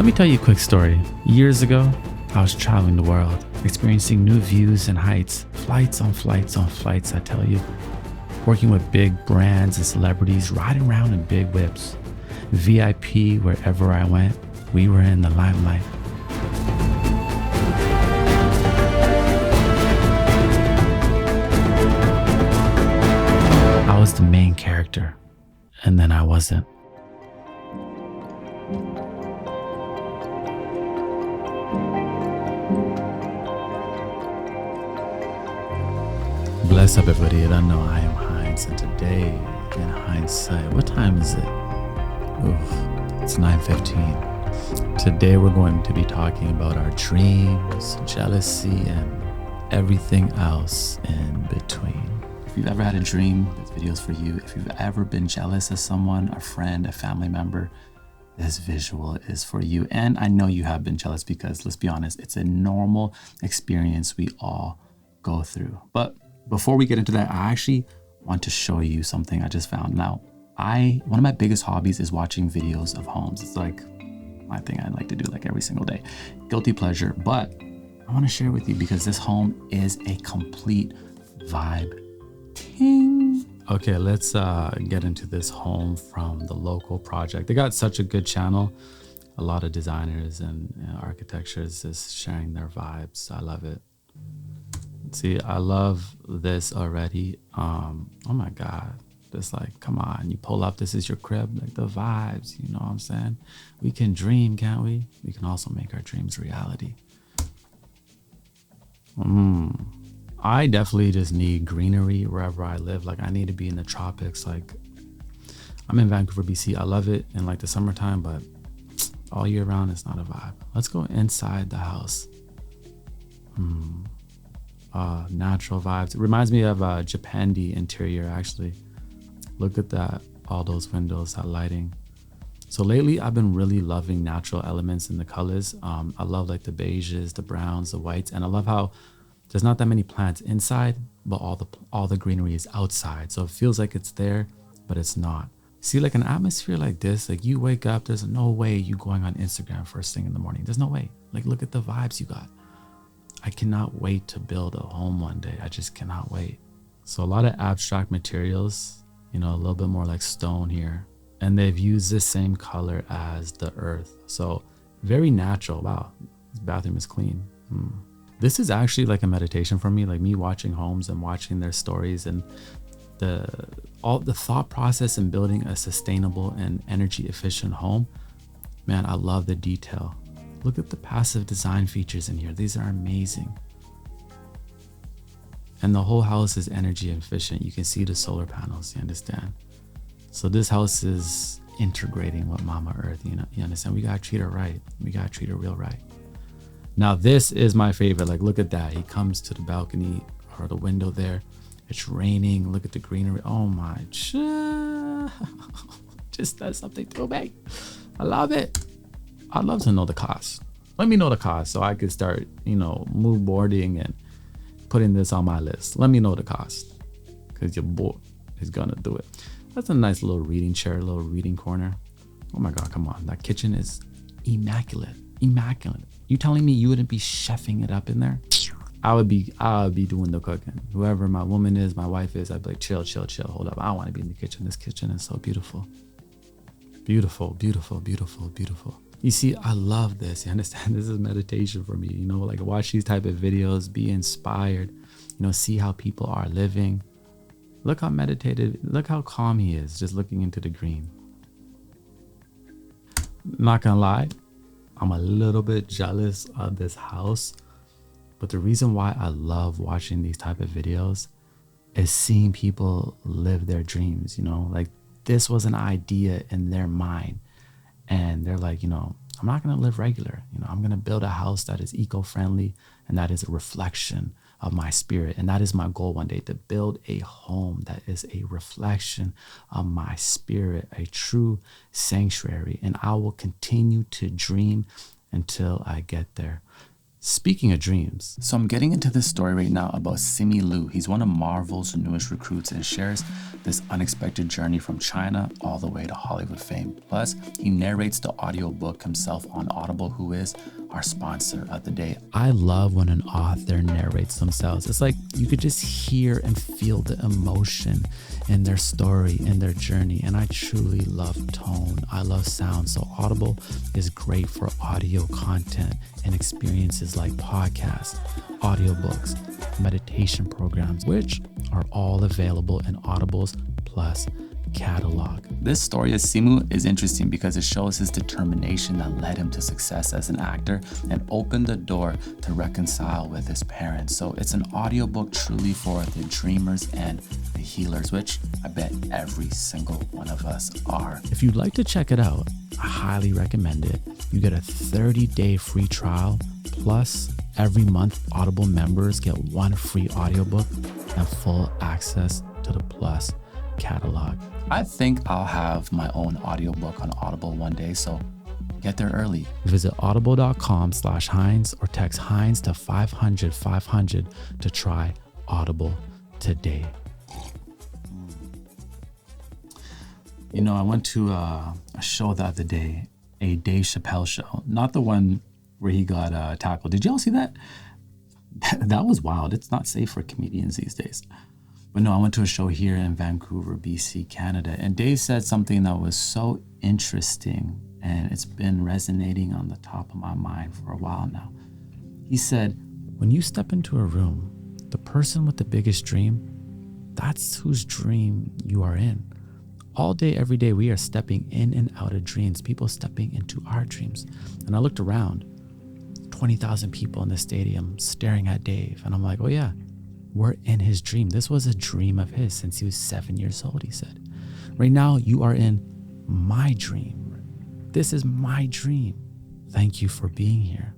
me tell you a quick story. Years ago, I was traveling the world, experiencing new views and heights, flights on flights on flights, I tell you. Working with big brands and celebrities, riding around in big whips. VIP wherever I went, we were in the limelight. I was the main character, and then I wasn't. Bless up, everybody. I know I am HINDZ, and today in hindsight, what time is it? Oof, it's 9:15. Today we're going to be talking about our dreams, jealousy, and everything else in between. If you've ever had a dream, this video is for you. If you've ever been jealous of someone, a friend, a family member, this visual is for you. And I know you have been jealous because, let's be honest, it's a normal experience we all go through. But before we get into that, I actually want to show you something I just found. Now, one of my biggest hobbies is watching videos of homes. It's like my thing I like to do like every single day. Guilty pleasure, but I want to share with you because this home is a complete vibe. Ting. Okay, let's get into this home from the local project. They got such a good channel. A lot of designers and architectures just sharing their vibes. I love it. See, I love this already. Oh my God. Just like, come on, you pull up, this is your crib, like the vibes, you know what I'm saying? We can dream, can't we? We can also make our dreams reality. I definitely just need greenery wherever I live. Like I need to be in the tropics. Like I'm in Vancouver, BC. I love it in like the summertime, but all year round, it's not a vibe. Let's go inside the house. Natural vibes. It reminds me of a Chappelle interior, actually. Look at that, all those windows, that lighting. So lately, I've been really loving natural elements in the colors. I love like the beiges, the browns, the whites, and I love how there's not that many plants inside, but all the greenery is outside. So it feels like it's there, but it's not. See, like an atmosphere like this, like you wake up, there's no way you going on Instagram first thing in the morning. There's no way. Like look at the vibes you got. I cannot wait to build a home one day. I just cannot wait. So a lot of abstract materials, you know, a little bit more like stone here. And they've used the same color as the earth. So very natural. Wow, this bathroom is clean. This is actually like a meditation for me, like me watching homes and watching their stories and all the thought process in building a sustainable and energy efficient home. Man, I love the detail. Look at the passive design features in here. These are amazing. And the whole house is energy efficient. You can see the solar panels, you understand? So this house is integrating with Mama Earth, you know, you understand? We gotta treat her right. We gotta treat her real right. Now this is my favorite. Like, look at that. He comes to the balcony or the window there. It's raining. Look at the greenery. Oh my, just does something to me. I love it. I'd love to know the cost. Let me know the cost so I could start, you know, mood boarding and putting this on my list. Let me know the cost because your boy is gonna do it. That's a nice little reading chair, a little reading corner. Oh my God, come on. That kitchen is immaculate, immaculate. You telling me you wouldn't be chefing it up in there? I would be doing the cooking. Whoever my woman is, my wife is, I'd be like, chill, chill, chill. Hold up. I want to be in the kitchen. This kitchen is so beautiful. Beautiful, beautiful, beautiful, beautiful. You see, I love this. You understand? This is meditation for me. You know, like watch these type of videos, be inspired, you know, see how people are living. Look how meditative, look how calm he is, just looking into the green. Not gonna lie, I'm a little bit jealous of this house, but the reason why I love watching these type of videos is seeing people live their dreams, you know, like this was an idea in their mind. And they're like, you know, I'm not going to live regular. You know, I'm going to build a house that is eco-friendly and that is a reflection of my spirit. And that is my goal one day, to build a home that is a reflection of my spirit, a true sanctuary. And I will continue to dream until I get there. Speaking of dreams, so I'm getting into this story right now about Simi Liu. He's one of Marvel's newest recruits and shares this unexpected journey from China all the way to Hollywood fame. Plus, he narrates the audiobook himself on Audible, who is our sponsor of the day. I love when an author narrates themselves. It's like you could just hear and feel the emotion in their story, in their journey. And I truly love tone. I love sound. So Audible is great for audio content and experiences like podcasts, audiobooks, meditation programs, which are all available in Audible's Plus catalog. This story of Simu is interesting because it shows his determination that led him to success as an actor and opened the door to reconcile with his parents. So it's an audiobook truly for the dreamers and the healers, which I bet every single one of us are. If you'd like to check it out, I highly recommend it. You get a 30-day free trial, plus every month Audible members get one free audiobook and full access to the Plus catalog. I think I'll have my own audiobook on Audible one day, so get there early. Visit audible.com/HINDZ or text HINDZ to 500 to try Audible today. You know, I went to a show the other day, a Dave Chappelle show, not the one where he got tackled. Did y'all see that? That was wild. It's not safe for comedians these days. But no, I went to a show here in Vancouver, BC, Canada, and Dave said something that was so interesting, and it's been resonating on the top of my mind for a while now. He said, when you step into a room, the person with the biggest dream, that's whose dream you are in. All day, every day, we are stepping in and out of dreams, people stepping into our dreams. And I looked around, 20,000 people in the stadium staring at Dave. And I'm like, oh yeah, we're in his dream. This was a dream of his since he was 7 years old, he said. Right now, you are in my dream. This is my dream. Thank you for being here.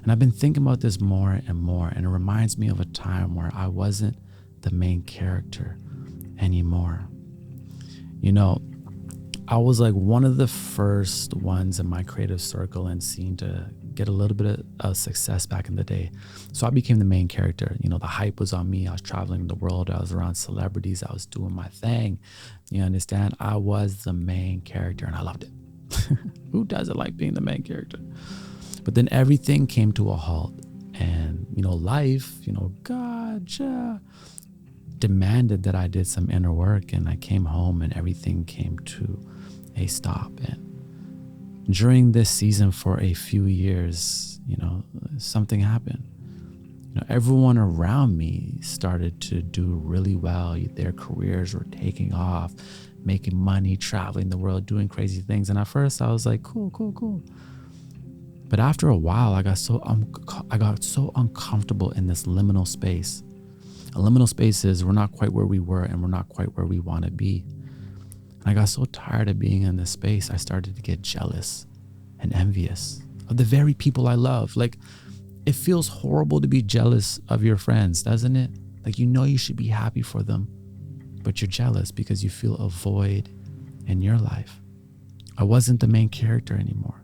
And I've been thinking about this more and more, and it reminds me of a time where I wasn't the main character anymore. You know, I was like one of the first ones in my creative circle and scene to get a little bit of success back in the day. So I became the main character. You know, the hype was on me. I was traveling the world. I was around celebrities. I was doing my thing. You understand? I was the main character and I loved it. Who doesn't like being the main character? But then everything came to a halt. And, you know, life, you know, gotcha, demanded that I did some inner work, and I came home and everything came to a stop. And during this season for a few years, you know, something happened. You know, everyone around me started to do really well. Their careers were taking off, making money, traveling the world, doing crazy things. And at first I was like, cool. But after a while, I got so uncomfortable in this liminal space. A liminal space is we're not quite where we were and we're not quite where we want to be. And I got so tired of being in this space, I started to get jealous and envious of the very people I love. Like, it feels horrible to be jealous of your friends, doesn't it? Like, you know you should be happy for them, but you're jealous because you feel a void in your life. I wasn't the main character anymore.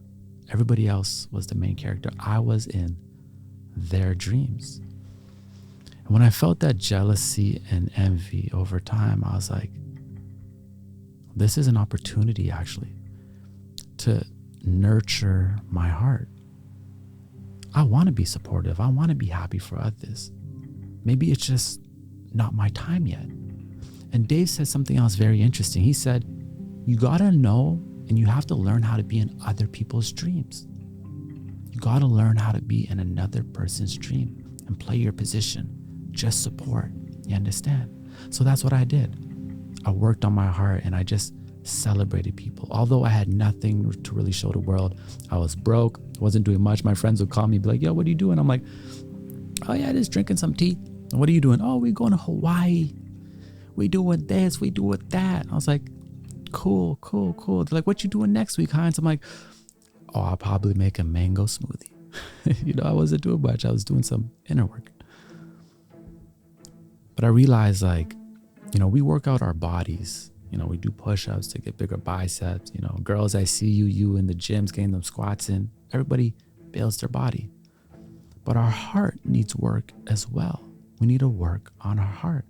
Everybody else was the main character. I was in their dreams. And when I felt that jealousy and envy over time, I was like, this is an opportunity actually to nurture my heart. I want to be supportive. I want to be happy for others. Maybe it's just not my time yet. And Dave said something else very interesting. He said, you got to know and you have to learn how to be in other people's dreams. You got to learn how to be in another person's dream and play your position. Just support. You understand? So that's what I did. I worked on my heart and I just celebrated people. Although I had nothing to really show the world. I was broke, wasn't doing much. My friends would call me, be like, yo, what are you doing? I'm like, oh yeah, just drinking some tea. And what are you doing? Oh, we're going to Hawaii. We doing this, we doing that. I was like, cool. They're like, what you doing next week, HINDZ? I'm like, oh, I'll probably make a mango smoothie. You know, I wasn't doing much. I was doing some inner work. But I realized, like, you know, we work out our bodies. You know, we do push-ups to get bigger biceps. You know, girls, I see you in the gyms getting them squats in. Everybody builds their body. But our heart needs work as well. We need to work on our heart.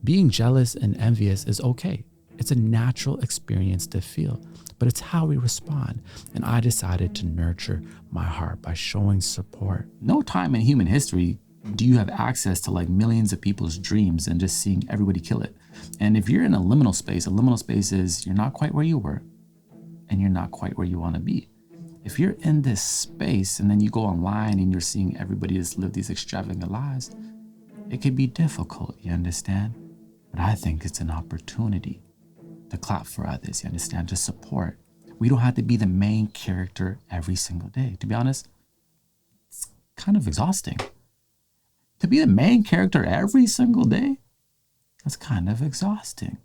Being jealous and envious is okay. It's a natural experience to feel, but it's how we respond. And I decided to nurture my heart by showing support. No time in human history do you have access to like millions of people's dreams and just seeing everybody kill it. And if you're in a liminal space is you're not quite where you were and you're not quite where you want to be. If you're in this space and then you go online and you're seeing everybody just live these extravagant lives, it could be difficult, you understand? But I think it's an opportunity to clap for others, you understand, to support. We don't have to be the main character every single day. To be honest, it's kind of exhausting. To be the main character every single day, that's kind of exhausting.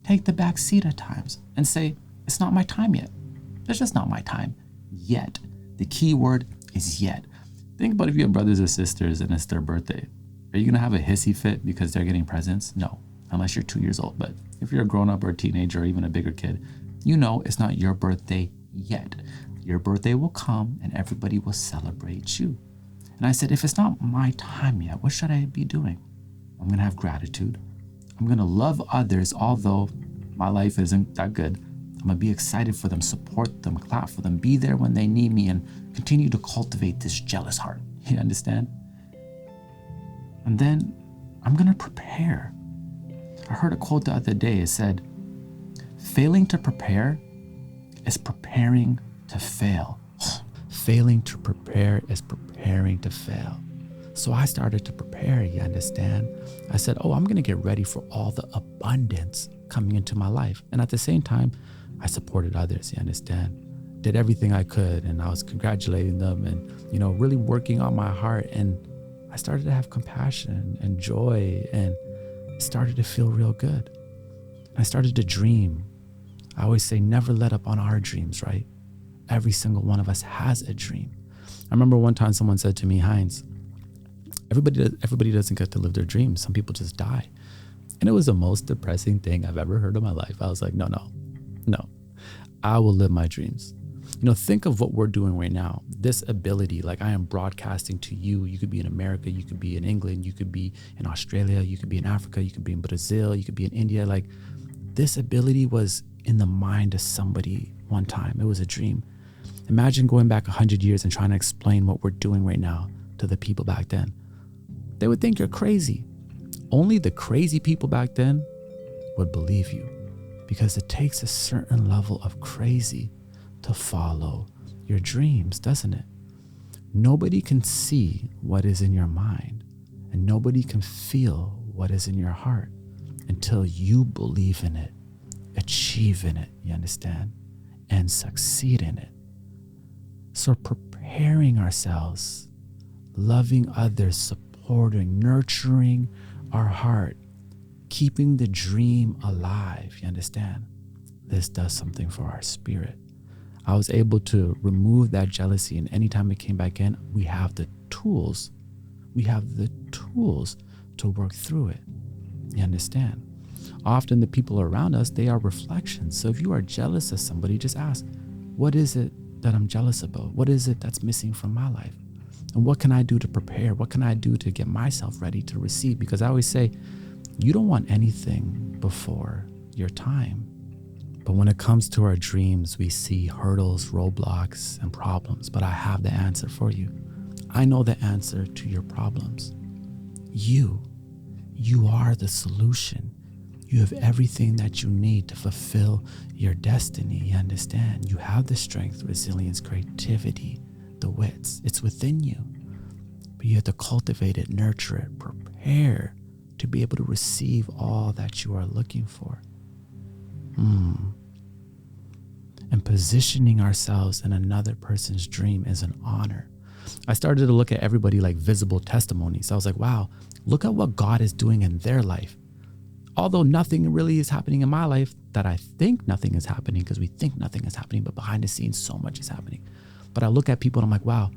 Take the back seat at times and say, it's not my time yet. It's just not my time yet. The key word is yet. Think about if you have brothers or sisters and it's their birthday. Are you gonna have a hissy fit because they're getting presents? No, unless you're 2 years old. But if you're a grown up or a teenager or even a bigger kid, you know it's not your birthday yet. Your birthday will come and everybody will celebrate you. And I said, if it's not my time yet, what should I be doing? I'm gonna have gratitude. I'm gonna love others, although my life isn't that good. I'm gonna be excited for them, support them, clap for them, be there when they need me, and continue to cultivate this jealous heart. You understand? And then I'm gonna prepare. I heard a quote the other day. It said, failing to prepare is preparing to fail. Failing to prepare is preparing to fail. So I started to prepare, you understand? I said, I'm gonna get ready for all the abundance coming into my life. And at the same time, I supported others, you understand? Did everything I could, and I was congratulating them and, really working on my heart. And I started to have compassion and joy, and it started to feel real good. I started to dream. I always say, never let up on our dreams, right? Every single one of us has a dream. I remember one time someone said to me, HINDZ, everybody doesn't get to live their dreams. Some people just die. And it was the most depressing thing I've ever heard in my life. I was like, no. I will live my dreams. Think of what we're doing right now. This ability, like I am broadcasting to you. You could be in America, you could be in England, you could be in Australia, you could be in Africa, you could be in Brazil, you could be in India. Like this ability was in the mind of somebody one time. It was a dream. Imagine going back 100 years and trying to explain what we're doing right now to the people back then. They would think you're crazy. Only the crazy people back then would believe you, because it takes a certain level of crazy to follow your dreams, doesn't it? Nobody can see what is in your mind, and nobody can feel what is in your heart until you believe in it, achieve in it, you understand, and succeed in it. So preparing ourselves, loving others, supporting, nurturing our heart, keeping the dream alive, you understand? This does something for our spirit. I was able to remove that jealousy, and anytime it came back in, we have the tools. We have the tools to work through it. You understand? Often the people around us, they are reflections. So if you are jealous of somebody, just ask, what is it that I'm jealous about? What is it that's missing from my life? And what can I do to prepare? What can I do to get myself ready to receive? Because I always say, you don't want anything before your time. But when it comes to our dreams, we see hurdles, roadblocks, and problems. But I have the answer for you. I know the answer to your problems. You are the solution. You have everything that you need to fulfill your destiny. You understand? You have the strength, resilience, creativity, the wits. It's within you. But you have to cultivate it, nurture it, prepare to be able to receive all that you are looking for. And positioning ourselves in another person's dream is an honor. I started to look at everybody like visible testimonies. I was like, wow, look at what God is doing in their life. Although nothing really is happening in my life, that I think nothing is happening, because we think nothing is happening, but behind the scenes, so much is happening. But I look at people and I'm like, wow,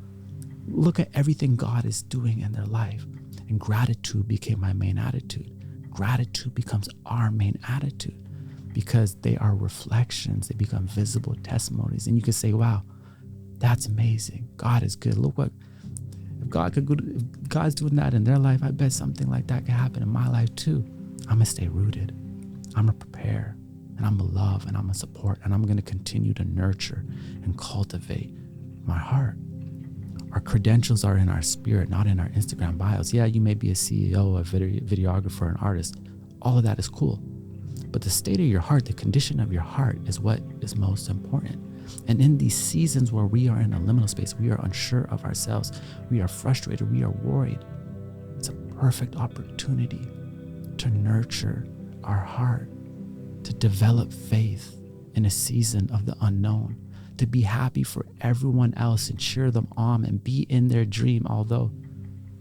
look at everything God is doing in their life. And gratitude became my main attitude. Gratitude becomes our main attitude, because they are reflections. They become visible testimonies. And you can say, wow, that's amazing. God is good. Look what If God's doing that in their life, I bet something like that could happen in my life too. I'm gonna stay rooted. I'm gonna prepare, and I'm gonna love, and I'm gonna support, and I'm gonna continue to nurture and cultivate my heart. Our credentials are in our spirit, not in our Instagram bios. Yeah, you may be a CEO, a videographer, an artist. All of that is cool. But the state of your heart, the condition of your heart is what is most important. And in these seasons where we are in a liminal space, we are unsure of ourselves, we are frustrated, we are worried, it's a perfect opportunity to nurture our heart, to develop faith in a season of the unknown, to be happy for everyone else and cheer them on and be in their dream, although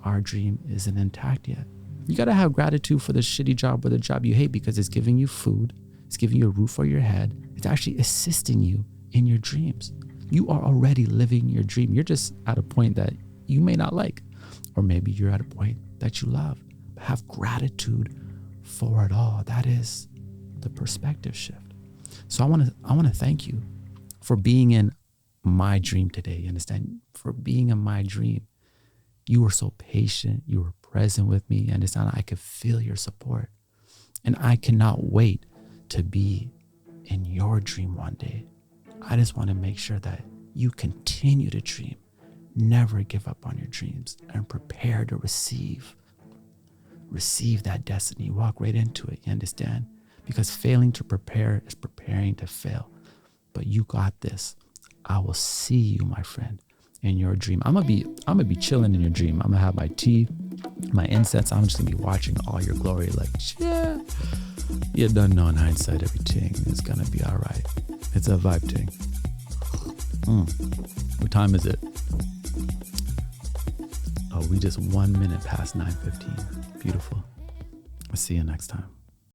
our dream isn't intact yet. You got to have gratitude for the shitty job or the job you hate, because it's giving you food, it's giving you a roof over your head, it's actually assisting you in your dreams. You are already living your dream. You're just at a point that you may not like, or maybe you're at a point that you love. But have gratitude for it all. That is the perspective shift. So I want to thank you for being in my dream today. You understand? For being in my dream. You were so patient. You were present with me. You understand? I could feel your support. And I cannot wait to be in your dream one day. I just want to make sure that you continue to dream. Never give up on your dreams, and prepare to receive that destiny. Walk right into it. You understand? Because failing to prepare is preparing to fail. But you got this. I will see you, my friend, in your dream. I'm gonna be chilling in your dream. I'm gonna have my tea, my incense. I'm just gonna be watching all your glory. Like, yeah, you don't know in hindsight everything is gonna be all right. It's a vibe thing. What time is it? Oh, we just 1 minute past 9:15. Beautiful. I'll see you next time.